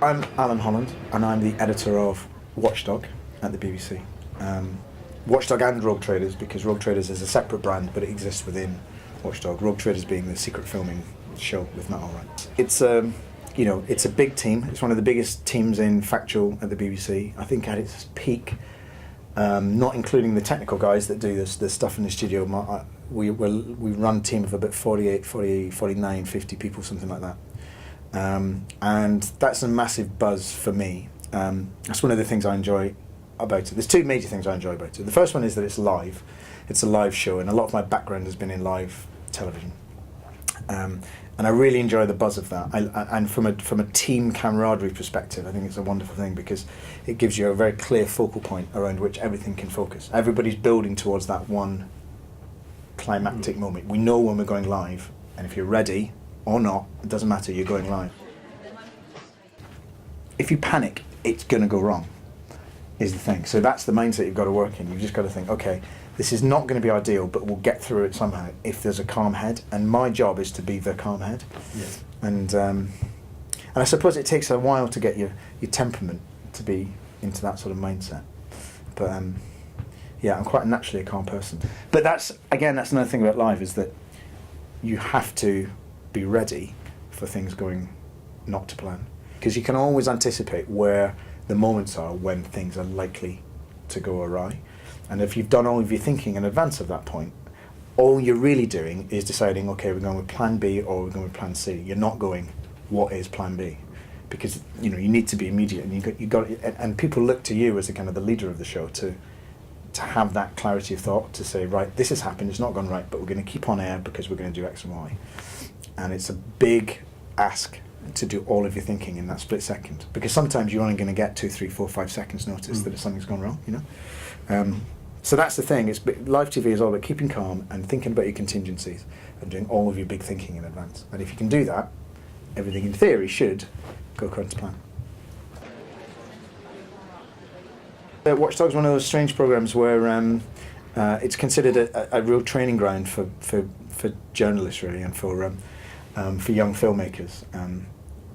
I'm Alan Holland, and I'm the editor of Watchdog at the BBC. Watchdog and Rogue Traders, because Rogue Traders is a separate brand, but it exists within Watchdog. Rogue Traders being the secret filming show with Matt Allwright. It's it's a big team. It's one of the biggest teams in factual at the BBC. I think at its peak, not including the technical guys that do the stuff in the studio, we run a team of about 48, 49, 50 people, something like that. And that's a massive buzz for me. That's one of the things I enjoy about it. There's two major things I enjoy about it. The first one is that it's live. It's a live show, and a lot of my background has been in live television. And I really enjoy the buzz of that. And from a team camaraderie perspective, I think it's a wonderful thing because it gives you a very clear focal point around which everything can focus. Everybody's building towards that one climactic moment. We know when we're going live, and if you're ready or not, it doesn't matter, you're going live. If you panic, it's going to go wrong, is the thing. So that's the mindset you've got to work in. You've just got to think, okay, this is not going to be ideal, but we'll get through it somehow if there's a calm head, and my job is to be the calm head. Yeah. And I suppose it takes a while to get your temperament to be into that sort of mindset. But yeah, I'm quite naturally a calm person. But that's another thing about live, is that you have to be ready for things going not to plan, because you can always anticipate where the moments are when things are likely to go awry. And if you've done all of your thinking in advance of that point, all you're really doing is deciding, okay, we're going with plan B or we're going with plan C. You're not going, what is plan B? Because you need to be immediate, and you got and people look to you as the kind of the leader of the show to have that clarity of thought, to say, right, this has happened, it's not gone right, but we're going to keep on air because we're going to do X and Y. And it's a big ask to do all of your thinking in that split second, because sometimes you're only going to get 2, 3, 4, 5 seconds notice that something's gone wrong, So that's the thing, live TV is all about keeping calm and thinking about your contingencies and doing all of your big thinking in advance. And if you can do that, everything in theory should go according to plan. Watchdog is one of those strange programs where it's considered a real training ground for journalists, really, and for young filmmakers.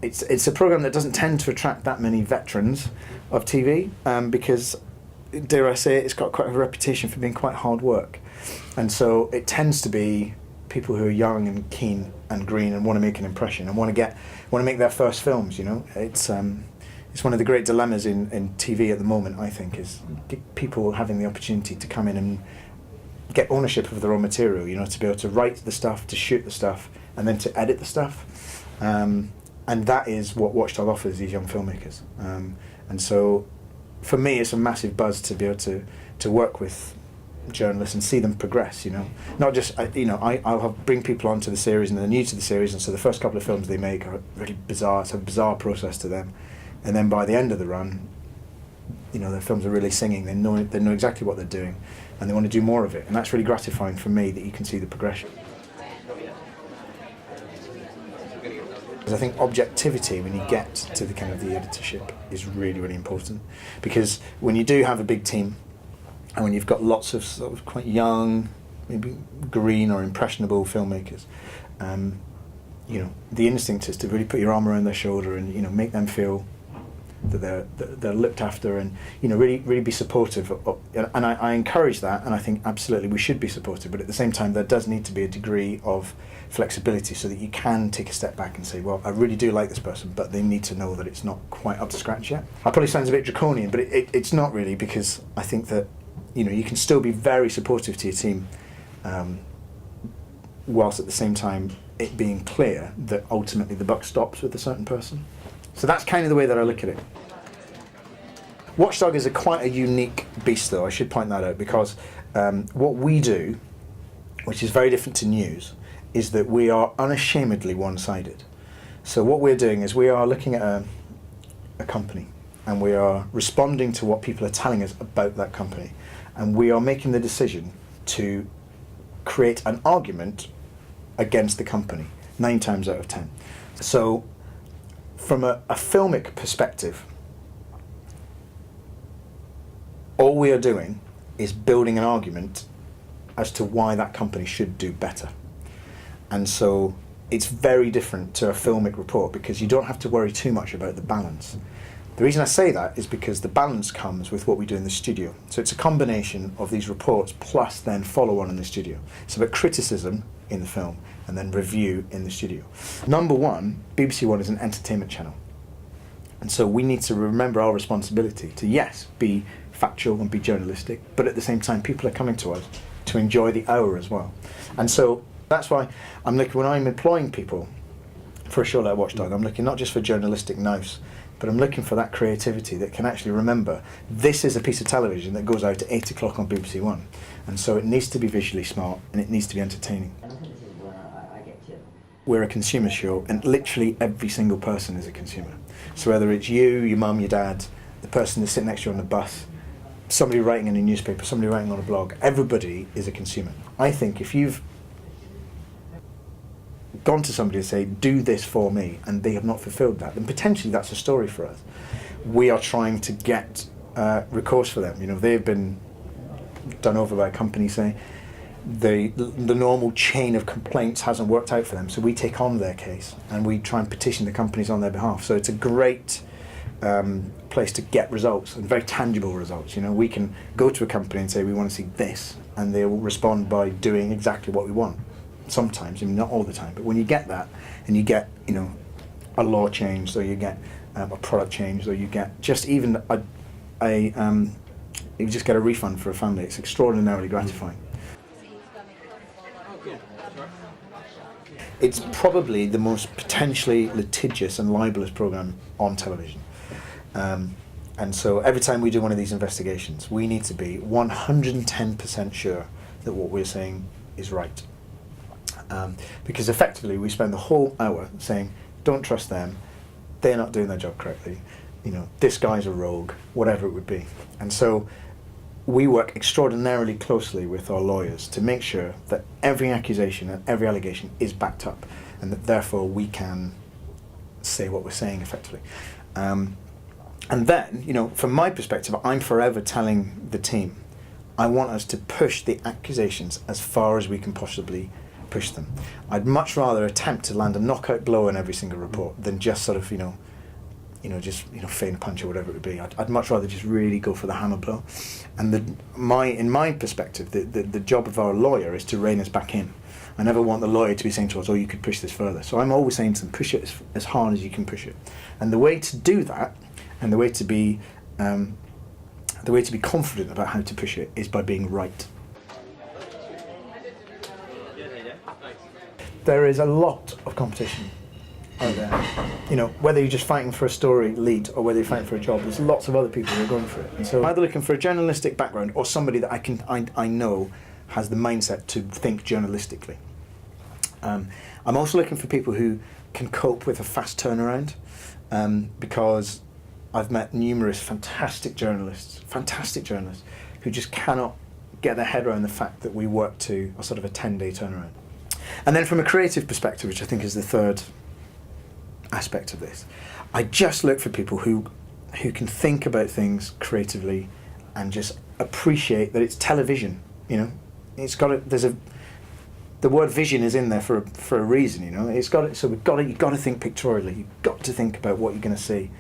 It's a program that doesn't tend to attract that many veterans of TV because, dare I say it, it's got quite a reputation for being quite hard work, and so it tends to be people who are young and keen and green and want to make an impression and want to make their first films. It's one of the great dilemmas in TV at the moment, I think, is people having the opportunity to come in and get ownership of their own material, to be able to write the stuff, to shoot the stuff, and then to edit the stuff. And that is what Watchdog offers these young filmmakers. And so, for me, it's a massive buzz to be able to work with journalists and see them progress, Not just, I'll bring people onto the series and they're new to the series, and so the first couple of films they make are really bizarre. It's a bizarre process to them. And then by the end of the run, their films are really singing. They know exactly what they're doing, and they want to do more of it. And that's really gratifying for me, that you can see the progression. Because I think objectivity, when you get to the kind of the editorship, is really, really important. Because when you do have a big team, and when you've got lots of sort of quite young, maybe green or impressionable filmmakers, the instinct is to really put your arm around their shoulder and make them feel that they're looked after, and really be supportive and I encourage that, and I think absolutely we should be supportive, but at the same time there does need to be a degree of flexibility so that you can take a step back and say, well, I really do like this person, but they need to know that it's not quite up to scratch yet. That probably sounds a bit draconian, but it's not really, because I think that you can still be very supportive to your team, whilst at the same time it being clear that ultimately the buck stops with a certain person. So that's kind of the way that I look at it. Watchdog is quite a unique beast, though, I should point that out, because what we do, which is very different to news, is that we are unashamedly one-sided. So what we're doing is we are looking at a company, and we are responding to what people are telling us about that company, and we are making the decision to create an argument against the company, 9 times out of 10. So from a filmic perspective, all we are doing is building an argument as to why that company should do better. And so it's very different to a filmic report because you don't have to worry too much about the balance. The reason I say that is because the balance comes with what we do in the studio. So it's a combination of these reports plus then follow on in the studio. It's about criticism in the film and then review in the studio. Number one, BBC One is an entertainment channel. And so we need to remember our responsibility to, yes, be factual and be journalistic, but at the same time people are coming to us to enjoy the hour as well. And so that's why I'm looking, when I'm employing people for a show like Watchdog, I'm looking not just for journalistic nous, but I'm looking for that creativity that can actually remember this is a piece of television that goes out at 8 o'clock on BBC One. And so it needs to be visually smart and it needs to be entertaining. And I think this is where I get to. We're a consumer show and literally every single person is a consumer. So whether it's you, your mum, your dad, the person that's sitting next to you on the bus, somebody writing in a newspaper, somebody writing on a blog, everybody is a consumer. I think if you've gone to somebody and say, do this for me, and they have not fulfilled that, then potentially that's a story for us. We are trying to get recourse for them. You know, they've been done over by a company, say, the normal chain of complaints hasn't worked out for them, so we take on their case and we try and petition the companies on their behalf. So it's a great place to get results, and very tangible results. You know, we can go to a company and say we want to see this, and they will respond by doing exactly what we want. Sometimes, I mean not all the time, but when you get that, and you get, you know, a law changed, or you get a product changed, or you get just even you just get a refund for a family, it's extraordinarily gratifying. It's probably the most potentially litigious and libelous programme on television. And so every time we do one of these investigations, we need to be 110% sure that what we're saying is right. Because effectively we spend the whole hour saying, don't trust them, they're not doing their job correctly, you know, this guy's a rogue, whatever it would be. And so we work extraordinarily closely with our lawyers to make sure that every accusation and every allegation is backed up, and that therefore we can say what we're saying effectively. And then, you know, from my perspective, I'm forever telling the team, I want us to push the accusations as far as we can possibly push them. I'd much rather attempt to land a knockout blow in every single report than just sort of, feign a punch or whatever it would be. I'd much rather just really go for the hammer blow. And in my perspective, the job of our lawyer is to rein us back in. I never want the lawyer to be saying to us, oh, you could push this further. So I'm always saying to them, push it as hard as you can push it. And the way to do that, and the way to be confident about how to push it, is by being right. There is a lot of competition out there. You know, whether you're just fighting for a story lead or whether you're fighting for a job, there's lots of other people who are going for it. And so I'm either looking for a journalistic background or somebody that I know has the mindset to think journalistically. I'm also looking for people who can cope with a fast turnaround, because I've met numerous fantastic journalists who just cannot get their head around the fact that we work to a sort of a 10-day turnaround. And then from a creative perspective, which I think is the third aspect of this, I just look for people who can think about things creatively and just appreciate that it's television. You know, it's got the word vision is in there for a reason. You know, you've got to think pictorially. You've got to think about what you're going to see.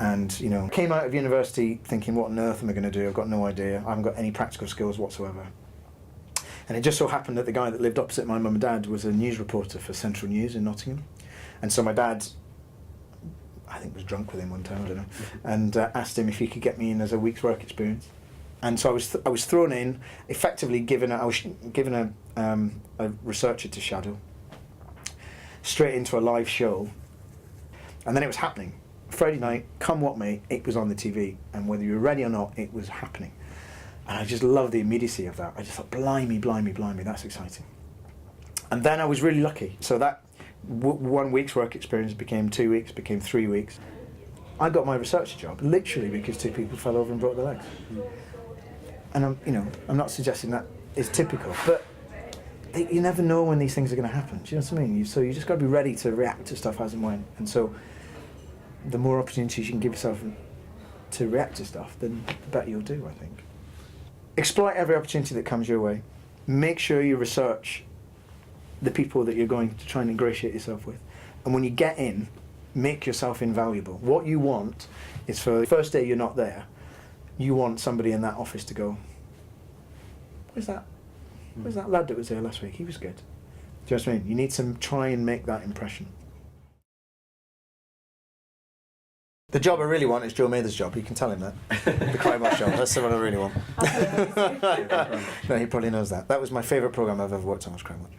And you know, came out of university thinking, what on earth am I going to do? I've got no idea. I haven't got any practical skills whatsoever. And it just so happened that the guy that lived opposite my mum and dad was a news reporter for Central News in Nottingham. And so my dad, I think, was drunk with him one time, I don't know, and asked him if he could get me in as a week's work experience. And so I was thrown in, effectively I was given a researcher to shadow, straight into a live show. And then it was happening. Friday night, come what may, it was on the TV. And whether you were ready or not, it was happening. And I just loved the immediacy of that. I just thought, blimey, that's exciting. And then I was really lucky. So that 1 week's work experience became 2 weeks, became 3 weeks. I got my researcher job literally because 2 people fell over and broke their legs. And I'm not suggesting that is typical, but you never know when these things are going to happen. Do you know what I mean? So you just got to be ready to react to stuff as and when. And so the more opportunities you can give yourself to react to stuff, then the better you'll do, I think. Exploit every opportunity that comes your way. Make sure you research the people that you're going to try and ingratiate yourself with. And when you get in, make yourself invaluable. What you want is, for the first day you're not there, you want somebody in that office to go, where's that lad that was there last week? He was good. Do you know what I mean? You need to try and make that impression. The job I really want is Joe Mather's job. You can tell him that. The Crime Watch job. That's the one I really want. No, he probably knows that. That was my favourite programme I've ever worked on, was Crime Watch.